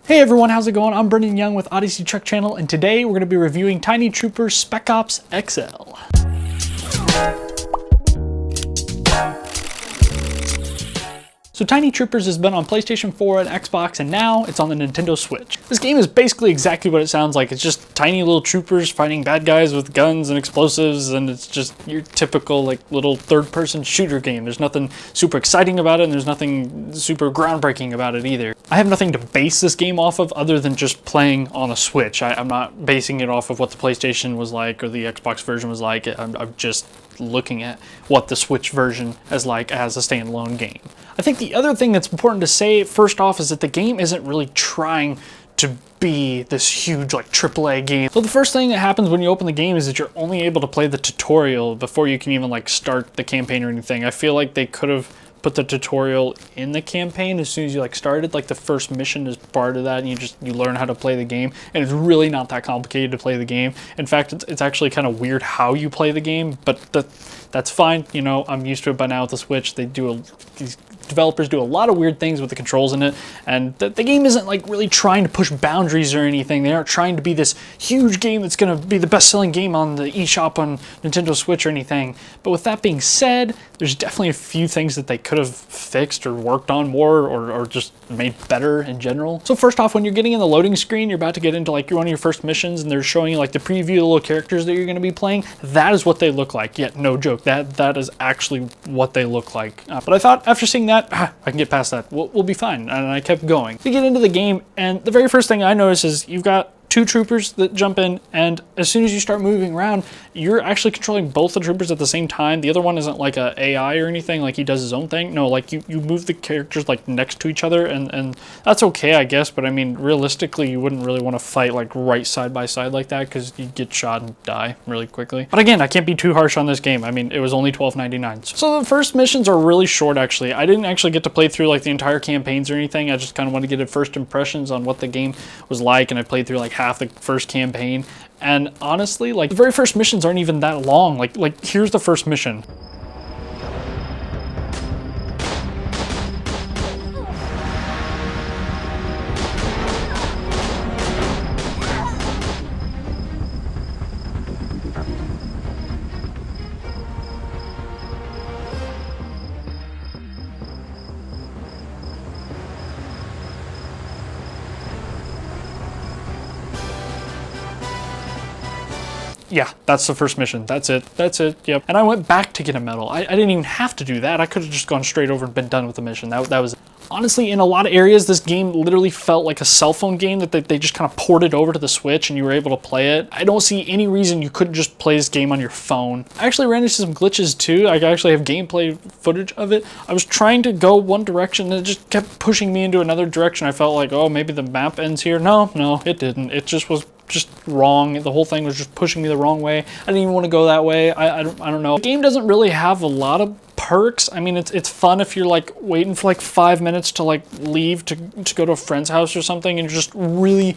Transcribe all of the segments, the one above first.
Hey everyone, how's it going? I'm Brendan Young with Odyssey Truck Channel, and today we're going to be reviewing Tiny Troopers SPEC Ops XL. So Tiny Troopers has been on PlayStation 4 and Xbox, and now it's on the Nintendo Switch. This game is basically exactly what it sounds like. It's just tiny little troopers fighting bad guys with guns and explosives, and it's just your typical like little third-person shooter game. There's nothing super exciting about it, and there's nothing super groundbreaking about it either. I have nothing to base this game off of other than just playing on a Switch. I'm not basing it off of what the PlayStation was like or the Xbox version was like. I'm just looking at what the Switch version is like as a standalone game. I think the other thing that's important to say first off is that the game isn't really trying to be this huge like AAA game. So the first thing that happens when you open the game is that you're only able to play the tutorial before you can even like start the campaign or anything. I feel like they could have put the tutorial in the campaign as soon as you like started. Like the first mission is part of that, and you learn how to play the game, and it's really not that complicated to play the game. In fact, it's actually kind of weird how you play the game, but that's fine. You know, I'm used to it by now with the Switch. These developers do a lot of weird things with the controls in it, and the game isn't like really trying to push boundaries or anything. They aren't trying to be this huge game that's going to be the best-selling game on the eShop on Nintendo Switch or anything. But with that being said, there's definitely a few things that they could have fixed or worked on more or just made better in general. So first off, when you're getting in the loading screen, you're about to get into like one of your first missions, and they're showing you like the preview of the little characters that you're going to be playing. That is what they look like. Yeah, no joke. That is actually what they look like. But I thought after seeing that, I can get past that. We'll be fine. And I kept going. We get into the game, and the very first thing I notice is you've got two troopers that jump in, and as soon as you start moving around, you're actually controlling both the troopers at the same time. The other one isn't like a AI or anything, like he does his own thing. No, like you move the characters like next to each other, and that's okay, I guess, but I mean, realistically, you wouldn't really want to fight like right side by side like that because you get shot and die really quickly. But again, I can't be too harsh on this game. I mean, it was only $12.99. So the first missions are really short, actually. I didn't actually get to play through like the entire campaigns or anything. I just kind of wanted to get first impressions on what the game was like, and I played through like half the first campaign, and honestly, like the very first missions aren't even that long. Like here's the first mission. Yeah, that's the first mission. That's it. Yep. And I went back to get a medal. I didn't even have to do that. I could have just gone straight over and been done with the mission. That was it. Honestly, in a lot of areas, this game literally felt like a cell phone game that they just kind of ported over to the Switch and you were able to play it. I don't see any reason you couldn't just play this game on your phone. I actually ran into some glitches too. I actually have gameplay footage of it. I was trying to go one direction and it just kept pushing me into another direction. I felt like, oh, maybe the map ends here. No, it didn't. It just was just wrong. The whole thing was just pushing me the wrong way. I didn't even want to go that way. I don't know. The game doesn't really have a lot of perks. I mean, it's fun if you're like waiting for like 5 minutes to like leave to go to a friend's house or something, and you're just really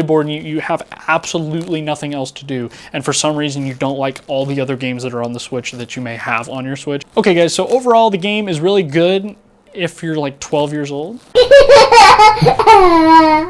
bored and you have absolutely nothing else to do, and for some reason you don't like all the other games that are on the Switch that you may have on your Switch. Okay guys, so overall the game is really good if you're like 12 years old.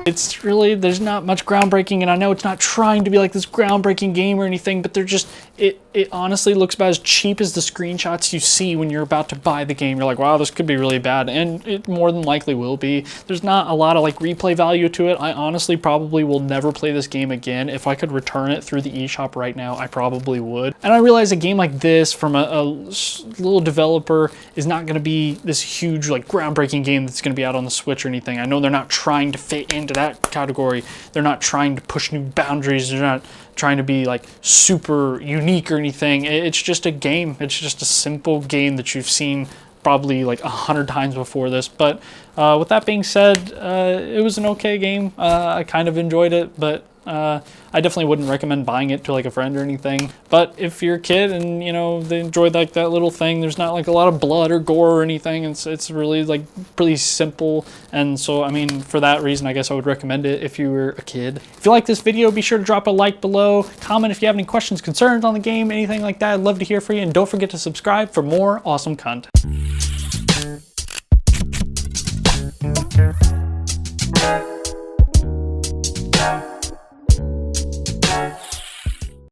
It's really, there's not much groundbreaking, and I know it's not trying to be like this groundbreaking game or anything, but they're just, it honestly looks about as cheap as the screenshots you see when you're about to buy the game. You're like, wow, this could be really bad, and it more than likely will be. There's not a lot of like replay value to it. I honestly probably will never play this game again. If I could return it through the eShop right now, I probably would. And I realize a game like this from a little developer is not going to be this huge like groundbreaking game that's going to be out on the Switch or anything. I know they're not trying to fit into that category. They're not trying to push new boundaries. They're not trying to be like super unique or anything. It's just a game. It's just a simple game that you've seen probably like 100 times before this. But with that being said, it was an okay game. I kind of enjoyed it, but I definitely wouldn't recommend buying it to like a friend or anything. But if you're a kid and you know they enjoyed like that little thing, there's not like a lot of blood or gore or anything. It's really like pretty simple, and so I mean for that reason I guess I would recommend it if you were a kid. If you like this video, be sure to drop a like below, comment if you have any questions, concerns on the game, anything like that. I'd love to hear from you, and don't forget to subscribe for more awesome content.